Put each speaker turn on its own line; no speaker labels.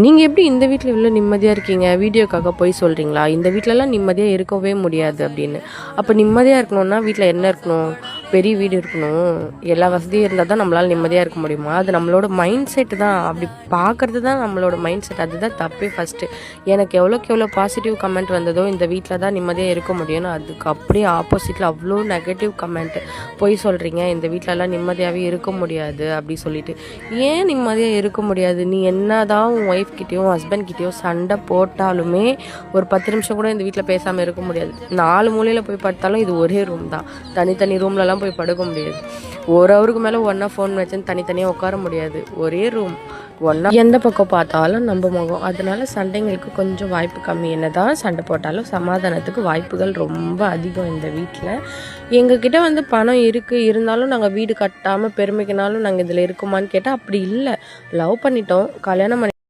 நீங்கள் எப்படி இந்த வீட்டில் இவ்வளோ நிம்மதியாக இருக்கீங்க, வீடியோக்காக போய் சொல்கிறீங்களா? இந்த வீட்டிலலாம் நிம்மதியாக இருக்கவே முடியாது அப்படின்னு. அப்போ நிம்மதியாக இருக்கணும்னா வீட்டில் என்ன இருக்கணும்? பெரிய வீடு இருக்கணும், எல்லா வசதியும் இருந்தால் தான் நம்மளால் நிம்மதியாக இருக்க முடியுமா? அது நம்மளோட மைண்ட் செட்டு தான். அப்படி பார்க்குறது தான் நம்மளோட மைண்ட் செட். அதுதான் தப்பே ஃபஸ்ட்டு. எனக்கு எவ்வளோக்கு எவ்வளோ பாசிட்டிவ் கமெண்ட் வந்ததோ இந்த வீட்டில் தான் நிம்மதியாக இருக்க முடியும்னு, அதுக்கு அப்படியே ஆப்போசிட்டில் அவ்வளோ நெகட்டிவ் கமெண்ட்டு. போய் சொல்கிறீங்க இந்த வீட்டிலலாம் நிம்மதியாகவே இருக்க முடியாது அப்படி சொல்லிட்டு. ஏன் நிம்மதியாக இருக்க முடியாது? நீ என்ன தான் உன் ஒய்ஃப் கிட்டேயும் ஹஸ்பண்ட் கிட்டேயும் சண்டை போட்டாலுமே ஒரு 10 நிமிஷம் கூட இந்த வீட்டில் பேசாமல் இருக்க முடியாது. 4 மூலையில் போய் படுத்தாலும் இது ஒரே ரூம் தான். தனித்தனி ரூம்லலாம் போய் படுக்க முடியாது. ஒரு ஹவருக்கு மேலே ஒன்றா ஃபோன் வச்சுன்னு தனித்தனியாக உட்கார முடியாது. ஒரே ரூம் ஒன்றா எந்த பக்கம் பார்த்தாலும் நம்ம முகம். அதனால சண்டைங்களுக்கு கொஞ்சம் வாய்ப்பு கம்மி. என்ன தான் சண்டை போட்டாலும் சமாதானத்துக்கு வாய்ப்புகள் ரொம்ப அதிகம் இந்த வீட்டில். எங்ககிட்ட வந்து பணம் இருக்குது, இருந்தாலும் நாங்கள் வீடு கட்டாமல் பெருமைக்குனாலும் நாங்கள் இதில் இருக்குமான்னு கேட்டால் அப்படி இல்லை. லவ் பண்ணிட்டோம், கல்யாணம் பண்ணி